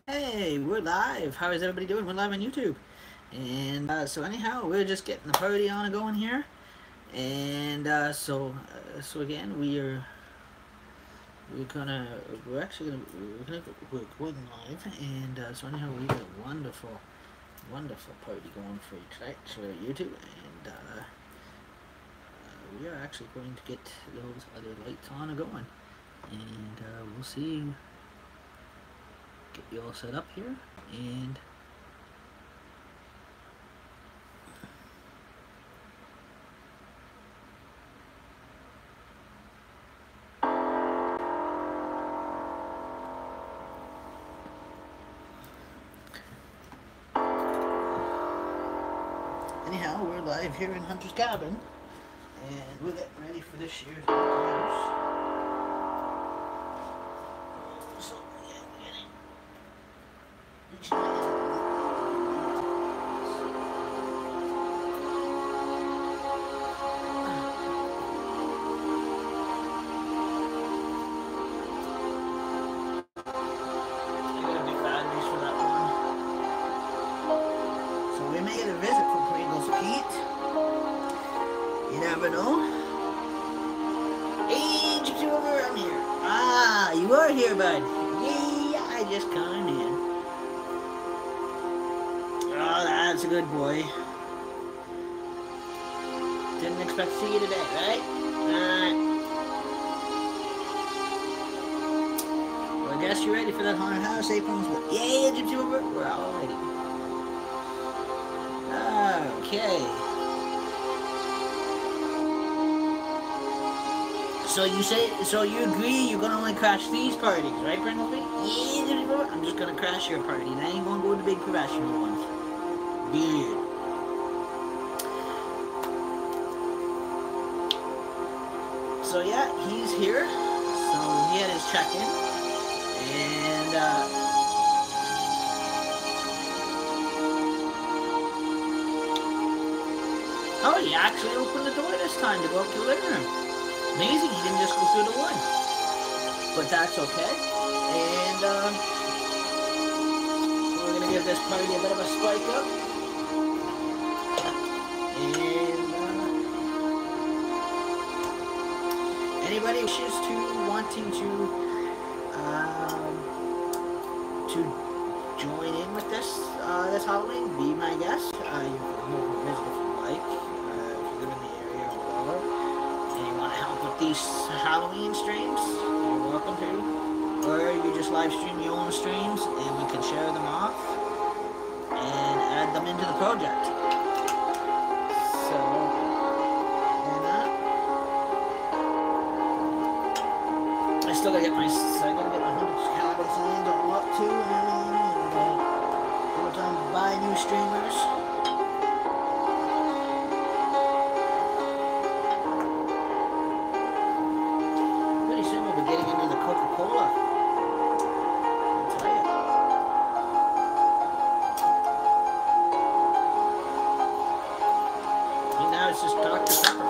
Hey, we're live. How is everybody doing? We're live on YouTube. And so anyhow, we're just getting the party on and going here. And so again, we're actually we're going live. And so anyhow, we got a wonderful party going for you tonight. So we're at YouTube, and we are actually going to get those other lights on and going. And we'll see. Get you all set up here, and anyhow, we're live here in Hunter's Cabin, and we're getting ready for this year's house. So we may get a visit from Pringles Pete. You never know. Hey, Gypsy Rover, I'm here. Ah, you are here, bud. Yeah, I just come in. Oh, that's a good boy. Didn't expect to see you today, right? Well, I guess you're ready for that haunted house, eh, Pringles? Yeah, Gypsy Rover, we're all ready. Okay. So you agree you're gonna only crash these parties, right, Pringles? Yeah, I'm just gonna crash your party, and I ain't gonna go to the big professional ones. Good. So yeah, he's here. So he had his check-in, and oh, he actually opened the door this time to go up to the living room. Amazing, he didn't just go through the wood. But that's okay. And we're going to give this party a bit of a spike up. And anybody wishes wanting to join in with this Halloween, be my guest. You can visit if you like, if you live in the area or whatever, and you want to help with these Halloween streams, you're welcome to. Or you just live stream your own streams, and we can share them off and add them into the project. So, I still gotta get my Hunter's Cabin signs all up too, and every time I buy new streamers. Pretty soon we'll be getting into the Coca-Cola. I'll tell you. And now it's just Dr. Pepper.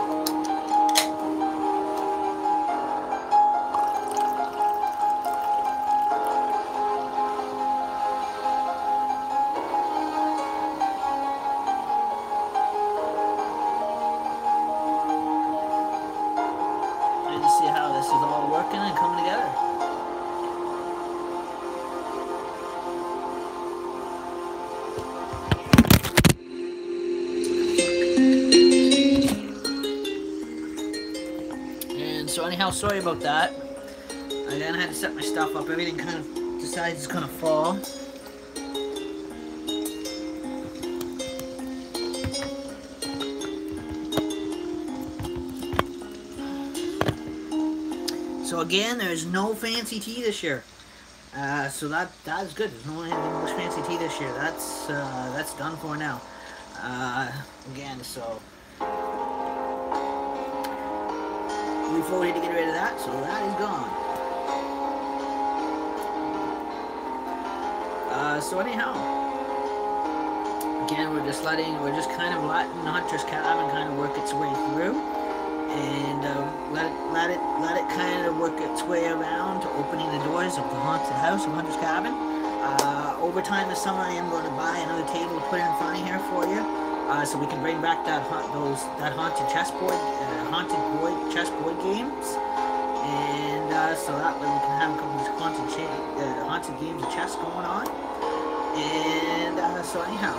See how this is all working and coming together. And so anyhow, sorry about that. I then had to set my stuff up. Everything kind of decides it's gonna fall. So again, there's no fancy tea this year. So that's good. There's no English fancy tea this year. That's done for now. Again, so we voted to get rid of that, so that is gone. So anyhow, again, we're just kind of letting Hunter's Cabin kind of work its way through. And let it kind of work its way around to opening the doors of the haunted house of Hunter's Cabin. overtime this summer, I am going to buy another table to put in front of here for you, so we can bring back that haunted chessboard games, and so that way we can have a couple of haunted games of chess going on. And so anyhow,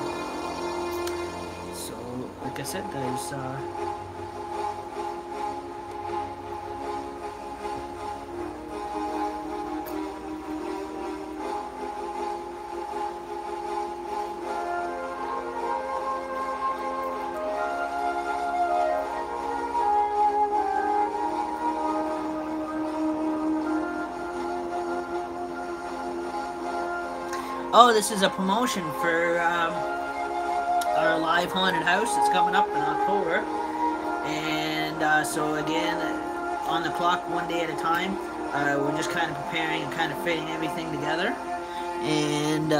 so like I said, there's oh, this is a promotion for our live haunted house that's coming up in October. And so again, on the clock, one day at a time. We're just kind of preparing and kind of fitting everything together. And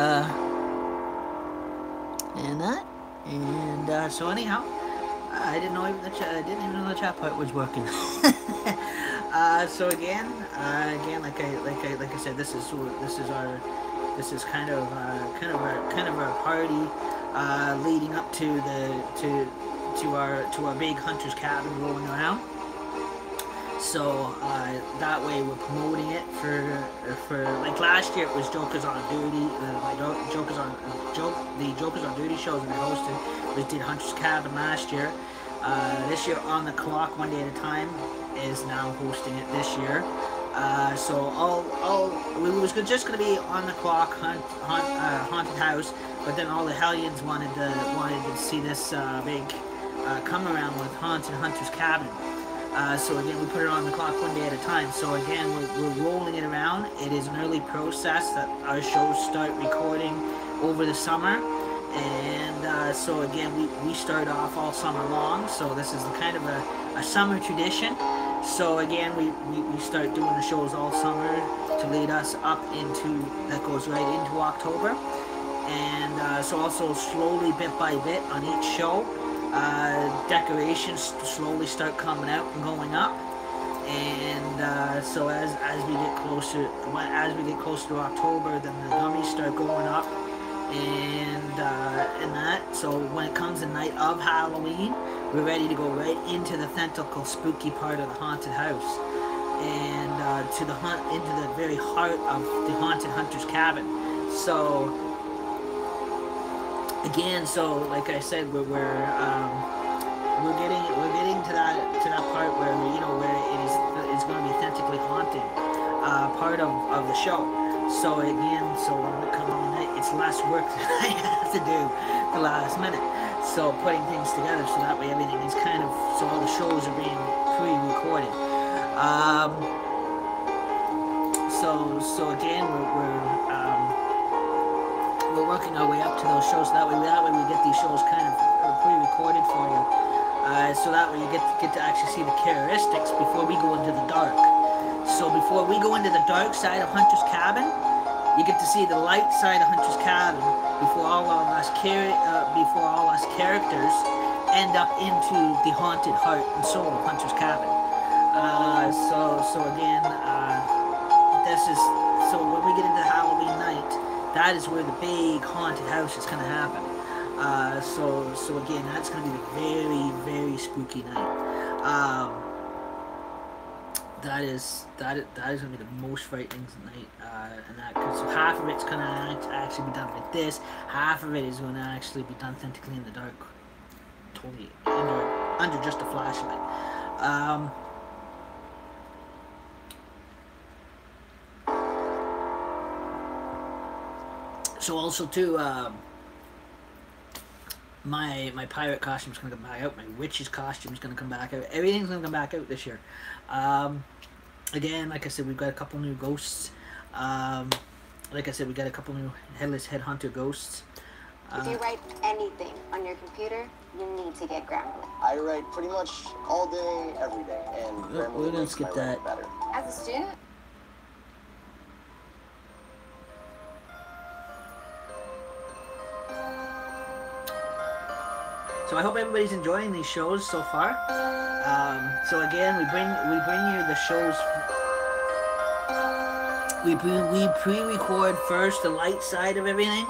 so anyhow, I didn't even know the chat part was working. So again, like I said, this is kind of our party leading up to our big hunter's cabin rolling around. So that way we're promoting it for like last year it was Jokers on Duty. The Jokers on Duty shows that I hosted was did Hunter's Cabin last year. This year On the Clock, One Day at a Time is now hosting it this year. So we was just going to be On the Clock haunted house, but then all the Hellions wanted to see this big come around with Haunted Hunter's Cabin. So again, we put it on the clock one day at a time. So again, we're rolling it around. It is an early process that our shows start recording over the summer. And so again, we start off all summer long. So this is kind of a summer tradition. So again, we start doing the shows all summer to lead us up into, that goes right into October. And so also slowly, bit by bit on each show, decorations slowly start coming out and going up. And so as we get closer to October, then the gummies start going up. And that, so when it comes the night of Halloween, we're ready to go right into the tentacle spooky part of the haunted house, and into the very heart of the haunted hunter's cabin. So again, so like I said, we're getting to that part where where it's going to be authentically haunted part of the show. So again, so when we come on the night, it's less work that I have to do the last minute. So putting things together, so that way everything is kind of, so all the shows are being pre-recorded. So again, we're working our way up to those shows. So that way we get these shows kind of pre-recorded for you. So that way you get to actually see the characteristics before we go into the dark. So before we go into the dark side of Hunter's Cabin, you get to see the light side of Hunter's Cabin before all us characters end up into the haunted heart and soul of Hunter's Cabin. So again, so when we get into Halloween night, that is where the big haunted house is going to happen. So again, that's going to be a very, very spooky night. That is going to be the most frightening night, and that, because half of it's going to actually be done like this, half of it is going to actually be done authentically in the dark, totally under just a flashlight. So also too, my pirate costume is going to come back out. My witch's costume is going to come back out. Everything's going to come back out this year. Again, like I said, we've got a couple new ghosts. Like I said, we got a couple new Headless Headhunter ghosts. If you write anything on your computer, you need to get Grammarly. I write pretty much all day, every day, and we're going to skip that. Better. As a student? So I hope everybody's enjoying these shows so far. So again, we bring you the shows. we pre-record first the light side of everything,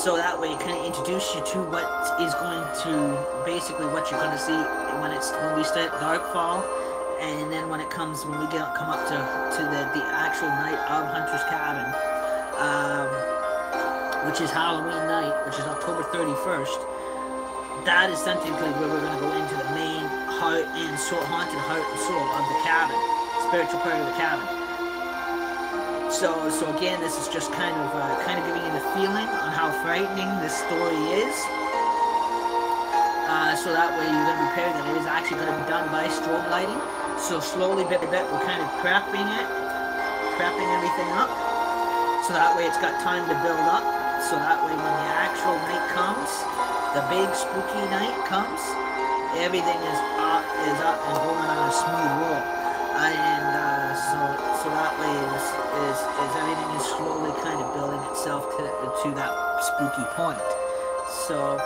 so that way it kind of introduces you to what is going to, basically what you're going to see when we start Darkfall, and then when we come up to the actual night of Hunter's Cabin, which is Halloween night, which is October 31st. That is technically where we're going to go into the main heart and soul, haunted heart and soul of the cabin, spiritual part of the cabin. So again, this is just kind of giving you the feeling on how frightening this story is. So that way you're going to be prepared that it is actually going to be done by strobe lighting. So slowly, bit by bit, we're kind of prepping everything up. So that way it's got time to build up. So that way when the actual night comes, the big spooky night comes, everything is up and going on a smooth roll. So that way is everything is slowly kind of building itself to that spooky point. So,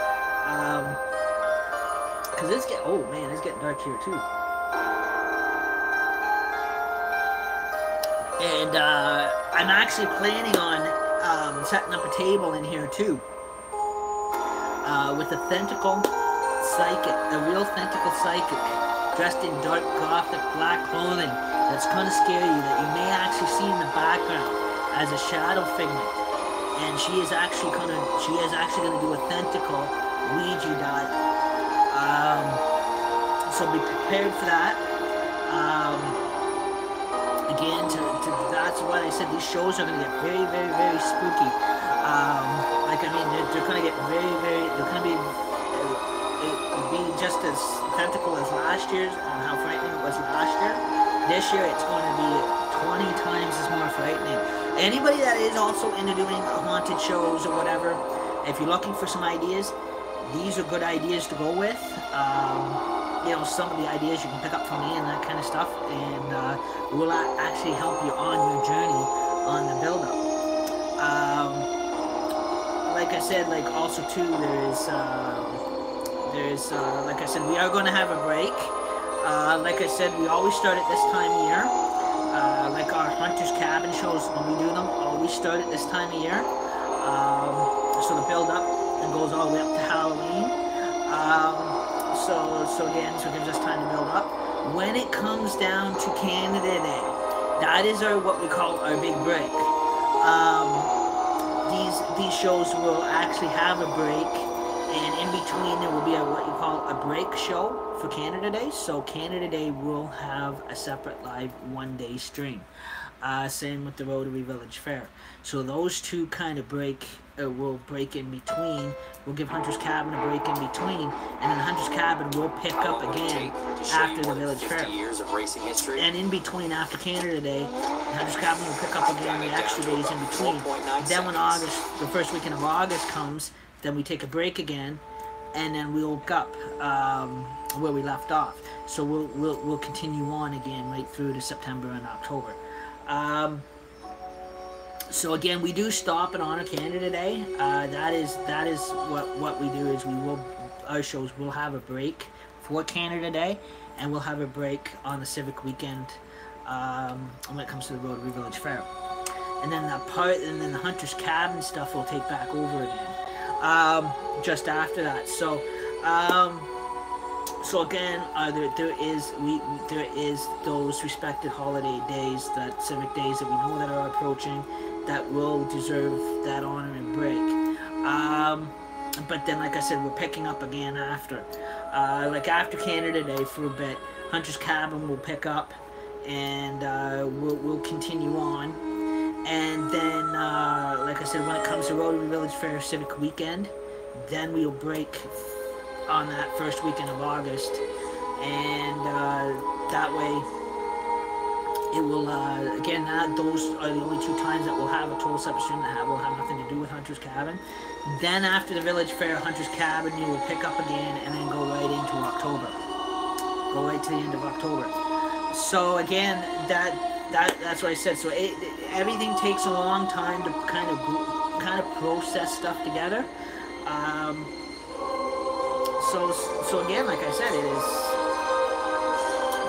cause it's getting dark here too. And I'm actually planning on setting up a table in here too, with a tentacle psychic, a real tentacle psychic, dressed in dark gothic black clothing that's gonna scare you, that you may actually see in the background as a shadow figment. And she is actually gonna do a tentacle Ouija dive. So be prepared for that. Again, that's what I said, these shows are going to get very, very, very spooky. They're going to get very, very, they're going to be just as tentacle as last year's, on how frightening it was last year. This year, it's going to be 20 times as more frightening. Anybody that is also into doing haunted shows or whatever, if you're looking for some ideas, these are good ideas to go with. Some of the ideas you can pick up from me and that kind of stuff, and will actually help you on your journey on the build-up. Like I said, also too, like I said, we are going to have a break. Like I said, we always start at this time of year. Like our Hunter's Cabin shows, when we do them, always start at this time of year. So the build-up and goes all the way up to Halloween. So again, it gives us time to build up. When it comes down to Canada Day, that is what we call our big break. These shows will actually have a break, and in between there will be what you call a break show for Canada Day. So Canada Day will have a separate live one-day stream. Same with the Rotary Village Fair. So those two kind of will break in between. We'll give Hunter's Cabin a break in between, and then Hunter's Cabin will pick up again after the Village Fair. And in between, after Canada Day, Hunter's Cabin will pick up again the extra days in between. Then when the first weekend of August comes, then we take a break again, and then we'll pick up where we left off. So we'll continue on again right through to September and October. So again, we do stop and honor Canada Day. That is what we do, is our shows will have a break for Canada Day, and we'll have a break on the Civic Weekend when it comes to the Rotary Village Fair. And then the Hunter's Cabin stuff will take back over again just after that. So again, there is those respected holiday days, that civic days that we know that are approaching, that will deserve that honor and break. But then, like I said, we're picking up again after. After Canada Day for a bit, Hunter's Cabin will pick up, and we'll continue on. And then, like I said, when it comes to Rotary Village Fair Civic Weekend, then we'll break on that first weekend of August, and that way it will again, those are the only two times that we'll have a total separate stream that will have nothing to do with Hunter's Cabin. Then after the Village Fair, Hunter's Cabin, you will pick up again and then go right into October, go right to the end of October. So again, that's what I said. So everything takes a long time to kind of process stuff together. So again, like I said,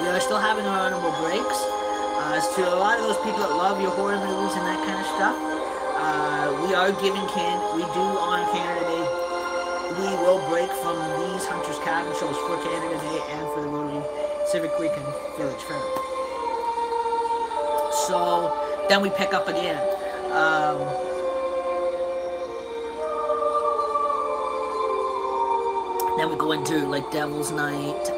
we are still having our honorable breaks. To a lot of those people that love your horror movies and that kind of stuff, we are giving we do on Canada Day. We will break from these Hunters Cabin shows for Canada Day and for the Rotary Civic Week and Village Fair. So then we pick up again. Then we go into like Devil's Night,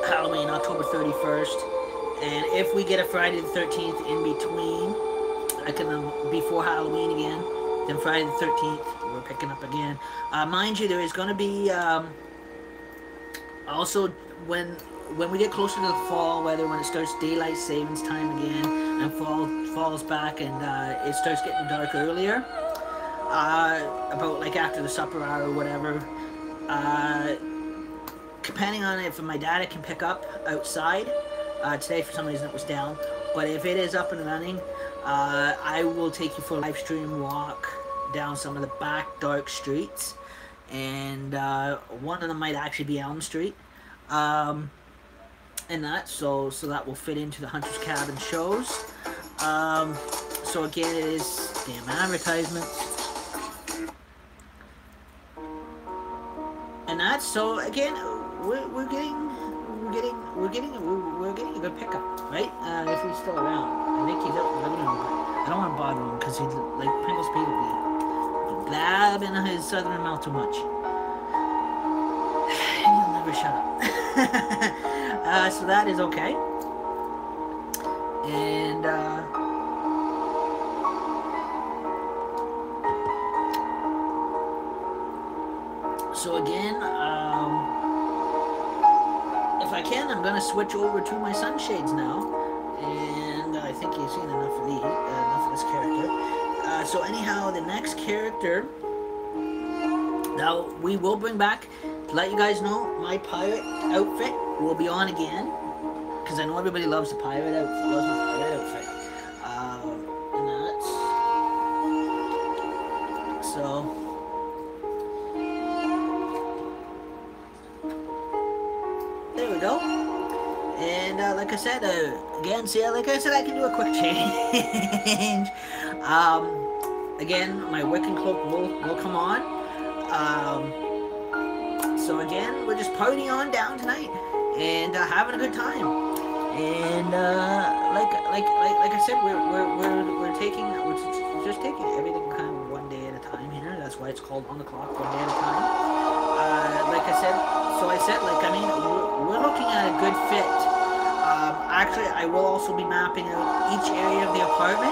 Halloween, October 31st. And if we get a Friday the 13th in between, I can before Halloween again, then Friday the 13th, we're picking up again. Mind you, there is going to be also when we get closer to the fall weather, when it starts daylight savings time again, and falls back and it starts getting dark earlier, about like after the supper hour or whatever. Depending on if my dad can pick up outside. Today for some reason it was down, but if it is up and running, I will take you for a live stream walk down some of the back dark streets, and one of them might actually be Elm Street, and that so that will fit into the Hunters Cabin shows. So again, it is damn advertisements, and that's so again we're getting a good pickup, right? If he's still around. I think he's out in the living room, but I don't want to bother him because he's like Pringles Pete will be blabbing his southern mouth too much. And he'll never shut up. So that is okay. And so again, if I can, I'm going to switch over to my sunshades now, and I think you've seen enough of this character. So anyhow, the next character, now we will bring back, to let you guys know, my pirate outfit will be on again, because I know everybody loves the pirate outfit, loves my pirate outfit, and that's, so... go. And like I said, again, see, like I said, I can do a quick change. Again, my Wiccan cloak will come on. So again, we're just partying on down tonight and having a good time. And like I said, we're just taking everything kind of one day at a time here. That's why it's called On the Clock, one day at a time. Like I said, we're looking at a good fit. Actually, I will also be mapping out each area of the apartment.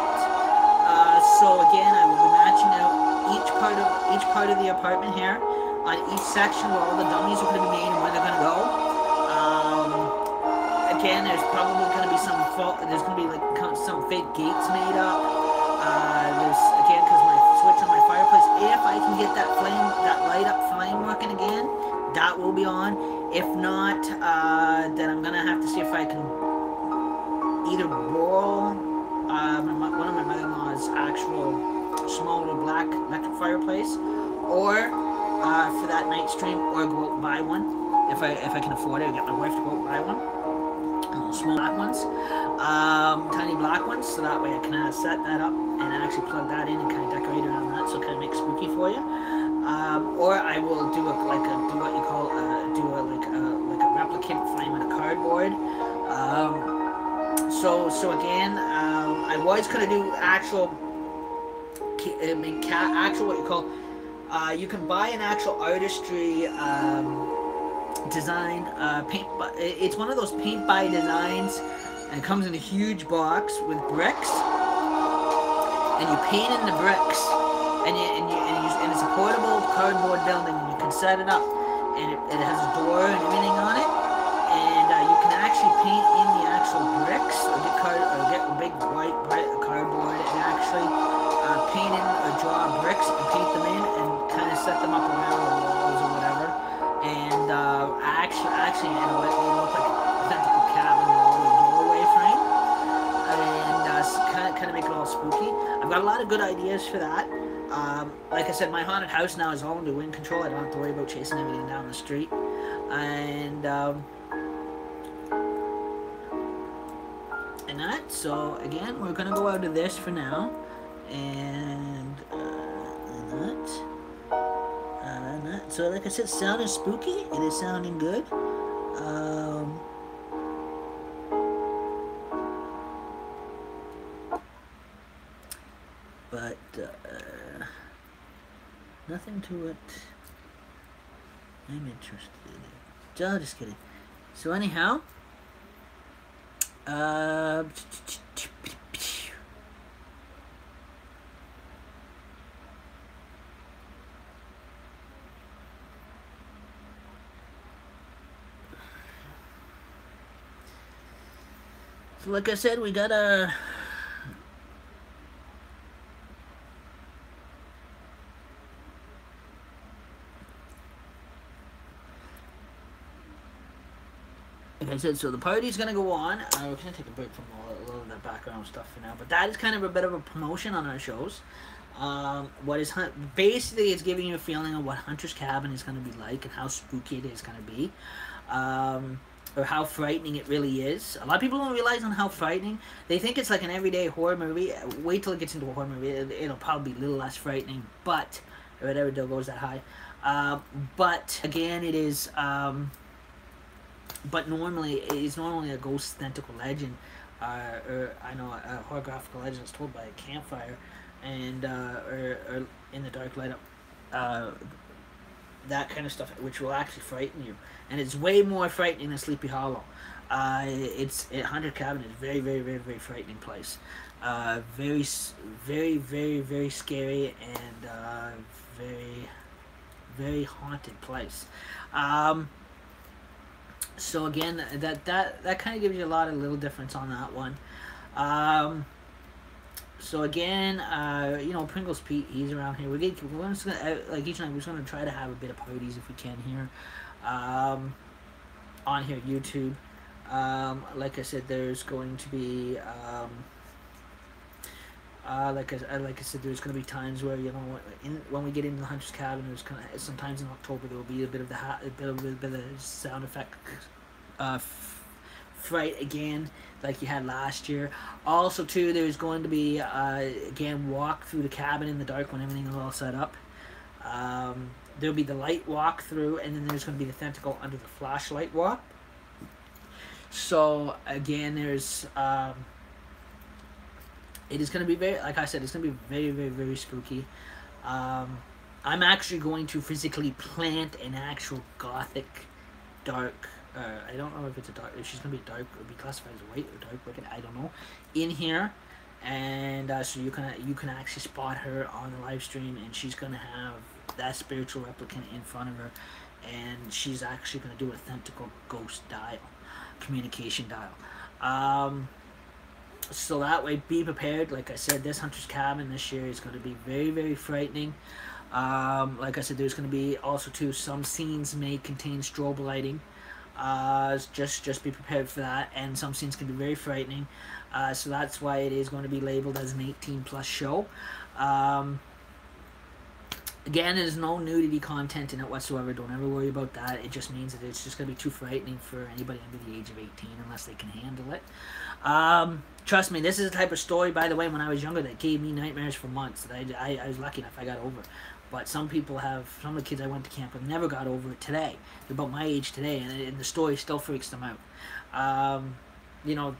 So again, I will be matching out each part of the apartment here on each section where all the dummies are going to be made and where they're going to go. Again, there's probably going to be some some fake gates made up. There's again, because my switch on my fireplace, if I can get that light up flame working again, that will be on. If not, then I'm gonna have to see if I can either borrow one of my mother-in-law's actual smaller black electric fireplace, or for that night stream, or go out and buy one if I can afford it. I'll get my wife to go out and buy one. Small black ones, tiny black ones, so that way I can set that up and actually plug that in and kind of decorate around that, so kind of make spooky for you. Or I will do a replicant flame on a cardboard. So again, I was gonna do actual what you call. You can buy an actual artistry design paint. It's one of those paint by designs, and it comes in a huge box with bricks, and you paint in the bricks. And it's a portable cardboard building, and you can set it up, and it has a door and everything on it, and you can actually paint in the actual bricks, or get a big white cardboard and actually paint in or draw bricks and paint them in and kind of set them up around the walls or whatever, and actually you know, it looks like an identical cabin wall or doorway frame, and kind of make it all spooky. I've got a lot of good ideas for that. Like I said, my haunted house now is all under wind control. I don't have to worry about chasing everything down the street. And So again, we're gonna go out of this for now, and that. So like I said, sounding spooky. It is sounding good. But nothing to it I'm interested in. Oh, just kidding. So anyhow, so like I said, we got a like I said, so the party's gonna go on. We're gonna take a break from a little of that background stuff for now, but that is kind of a bit of a promotion on our shows. What is basically it's giving you a feeling of what Hunter's Cabin is gonna be like and how spooky it is gonna be, or how frightening it really is. A lot of people don't realize on how frightening. They think it's like an everyday horror movie. Wait till it gets into a horror movie; it'll probably be a little less frightening, but or whatever it goes that high. But again, it is. But normally, it's normally a ghost tentacle legend, or I know a horographical legend is told by a campfire, and or in the dark light up, that kind of stuff, which will actually frighten you, and it's way more frightening than Sleepy Hollow. Haunted Cabin is very, very, very, very frightening place, very, very, very, very scary and very, very haunted place. So again, that kind of gives you a lot of little difference on that one. So again, you know, Pringles Pete, he's around here. We're just gonna, like each night, we're just gonna try to have a bit of parties if we can here, on here YouTube. Like I said, there's going to be like I said, there's going to be times where, you know, when we get into the Hunter's Cabin, there's kind of sometimes in October there will be a bit of the sound effect, fright again, like you had last year. Also, too, there's going to be again walk through the cabin in the dark when everything is all set up. There'll be the light walk through, and then there's going to be the tentacle under the flashlight walk. So again, there's. It is going to be very, like I said, it's going to be very, very, very spooky. I'm actually going to physically plant an actual gothic, dark, I don't know if it's a dark, if she's going to be dark, or be classified as white or dark wicked, I don't know, in here. And so you can actually spot her on the live stream, and she's going to have that spiritual replicant in front of her, and she's actually going to do a tentacle ghost dial, communication dial. So that way, be prepared. Like I said, this Hunter's Cabin this year is going to be very, very frightening. Like I said, there's going to be also too some scenes may contain strobe lighting. Just be prepared for that. And some scenes can be very frightening. So that's why it is going to be labeled as an 18+ show. Again, there's no nudity content in it whatsoever. Don't ever worry about that. It just means that it's just going to be too frightening for anybody under the age of 18 unless they can handle it. Trust me, this is the type of story, by the way, when I was younger that gave me nightmares for months. That I was lucky enough I got over. But some people have, some of the kids I went to camp with never got over it today. They're about my age today, and the story still freaks them out. You know,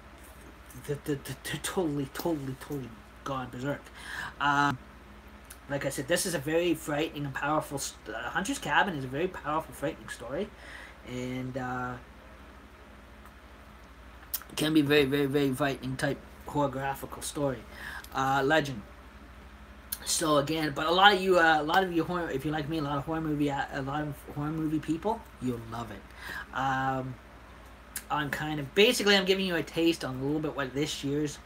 they're totally gone berserk. Like I said, this is a very frightening and powerful... Hunter's Cabin is a very powerful, frightening story. And it can be very, very, very frightening type horographical story. Legend. So again, but a lot of you horror, if you like me, a lot of horror movie people, you'll love it. I'm giving you a taste on a little bit what this year's,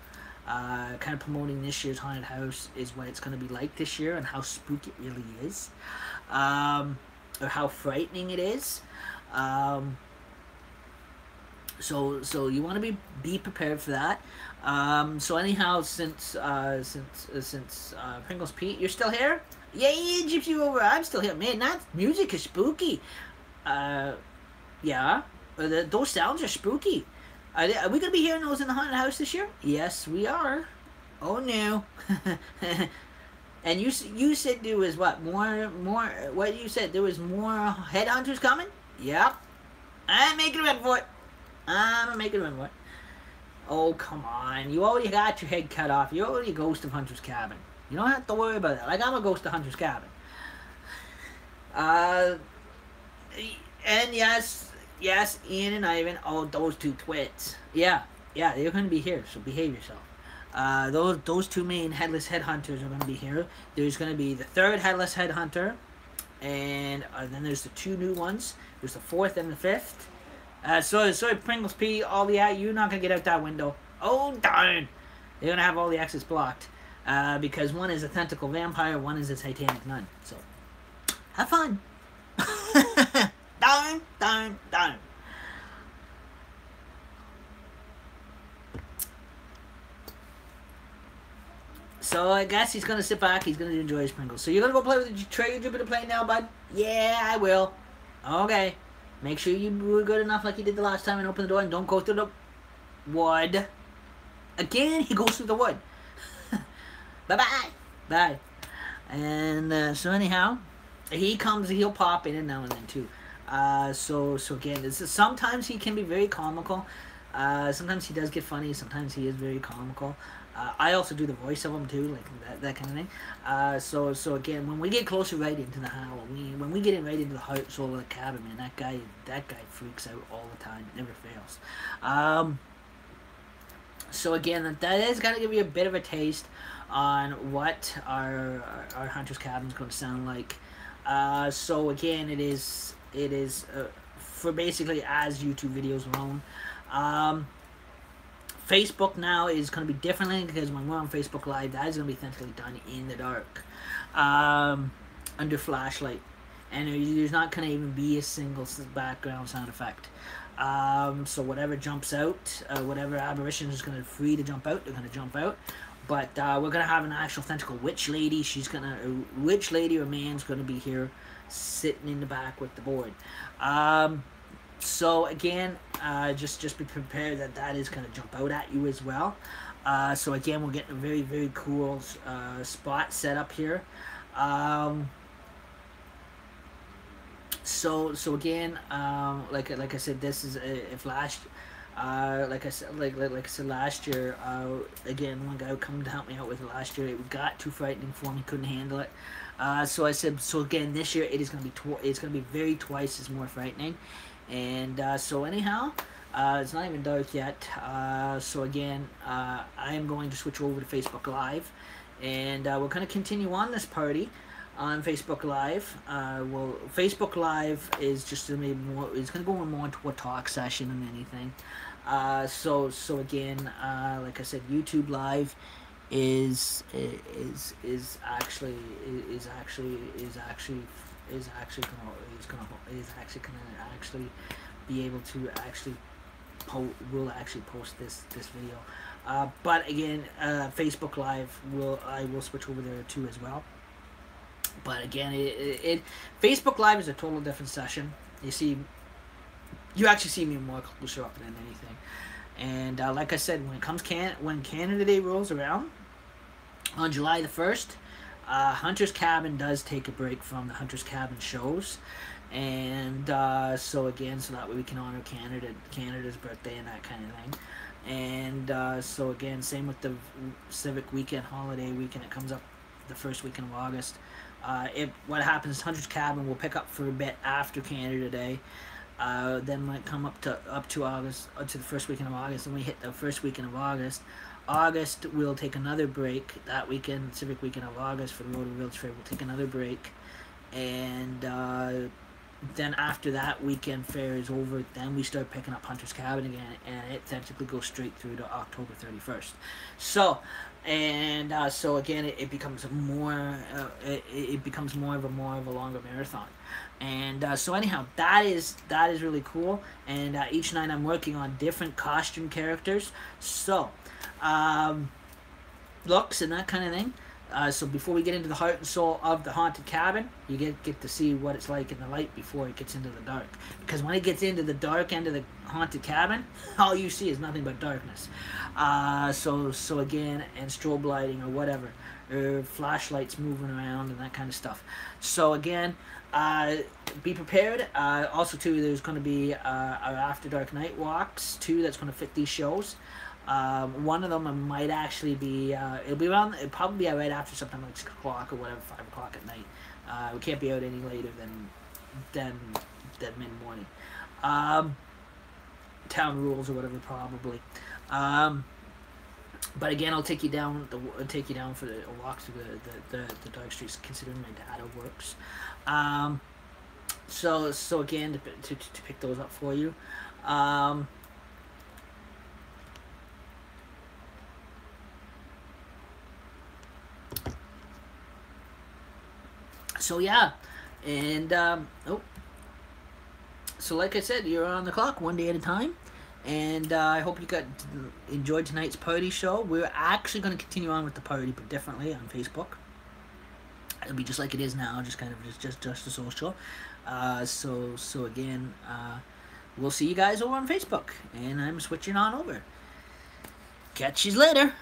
kind of promoting this year's haunted house is what it's going to be like this year and how spooky it really is, or how frightening it is. So you want to be prepared for that. So anyhow, since Pringles Pete, you're still here? Yay, Gypsy Rover, I'm still here. Man, that music is spooky. Yeah, those sounds are spooky. Are we going to be hearing those in the haunted house this year? Yes, we are. Oh no. And you said there was what, more, what you said, there was more headhunters coming? Yep. I'm making a run for it. I'm making a run for it. Oh, come on. You already got your head cut off. You're already a ghost of Hunter's Cabin. You don't have to worry about that. Like, I'm a ghost of Hunter's Cabin. And yes, Ian and Ivan, oh, those two twits. Yeah, they're going to be here, so behave yourself. Those two main headless headhunters are going to be here. There's going to be the third headless headhunter, and then there's the two new ones. There's the fourth and the fifth. Sorry, Pringles P, all the you're not going to get out that window. Oh, darn. They're going to have all the exits blocked. Because one is a tentacle vampire, one is a satanic nun. So, have fun. Darn. So I guess he's gonna sit back. He's gonna enjoy his Pringles. So you're gonna go play with the Traeger Jupiter plane now, bud? Yeah, I will. Okay. Make sure you were good enough like you did the last time and open the door and don't go through the wood. Again, he goes through the wood. Bye-bye. Bye. And so anyhow, he'll pop in and now and then too. So again, sometimes he can be very comical. Sometimes he does get funny. Sometimes he is very comical. I also do the voice of him too, like that kind of thing. So again, when we get closer right into the Halloween, when we get in right into the heart and soul of the cabin, man, that guy freaks out all the time. It never fails. So again, that is gonna give you a bit of a taste on what our Hunter's Cabin is going to sound like. So again, it is for basically as YouTube videos alone. Facebook now is going to be differently because when we're on Facebook Live, that is going to be authentically done in the dark, under flashlight, and there's not going to even be a single background sound effect. So whatever jumps out, whatever apparition is going to free to jump out, they're going to jump out. But we're going to have an actual authentical witch lady. Witch lady or man's going to be here sitting in the back with the board. So again, just be prepared that is going to jump out at you as well. So again, we're getting a very, very cool spot set up here. So again, like I said, this is if last. Like I said last year, again, one guy come to help me out with it last year. It got too frightening for him; he couldn't handle it. So I said, so again, this year it is going to be very twice as more frightening. And so anyhow, it's not even dark yet. So again, I am going to switch over to Facebook Live, and we're going to continue on this party on Facebook Live. Well, Facebook Live is just going to be more. It's going to go more into a talk session than anything. So again, like I said, YouTube Live is actually gonna be able to will actually post this video. But again, Facebook Live I will switch over there too as well. But again, Facebook Live is a total different session. You actually see me more closer up than anything. And like I said, when Canada Day rolls around on July the 1st, Hunter's Cabin does take a break from the Hunter's Cabin shows. And so that way we can honor Canada's birthday and that kind of thing. And so again, same with the Civic Weekend, holiday weekend. It comes up the first weekend of August. What happens, Hunter's Cabin will pick up for a bit after Canada Day. Then when it come up to August, to the first weekend of August, and we hit the first weekend of August, we'll take another break. That weekend, Civic Weekend of August for the Rotary Village Fair, we'll take another break. And then after that weekend fair is over, then we start picking up Hunter's Cabin again, and it technically goes straight through to October 31st. So, and so again, it becomes more of a longer marathon. And so anyhow, that is really cool. And each night I'm working on different costume characters. So, looks and that kind of thing. So before we get into the heart and soul of the haunted cabin, you get to see what it's like in the light before it gets into the dark. Because when it gets into the dark end of the haunted cabin, all you see is nothing but darkness. So again, and strobe lighting or whatever, or flashlights moving around and that kind of stuff. So again, be prepared. Also too, there's going to be our After Dark night walks too. That's going to fit these shows. One of them might actually be, it'll probably be right after sometime like 6 o'clock or whatever, 5 o'clock at night. We can't be out any later than mid-morning. Town rules or whatever, probably. But again, I'll take you down for a walk through the dark streets, considering my data works. So again, to pick those up for you. So yeah, and so like I said, you're on the clock, one day at a time, and I hope you enjoyed tonight's party show. We're actually going to continue on with the party, but differently on Facebook. It'll be just like it is now, just kind of just a social. So again, we'll see you guys over on Facebook, and I'm switching on over. Catch you later.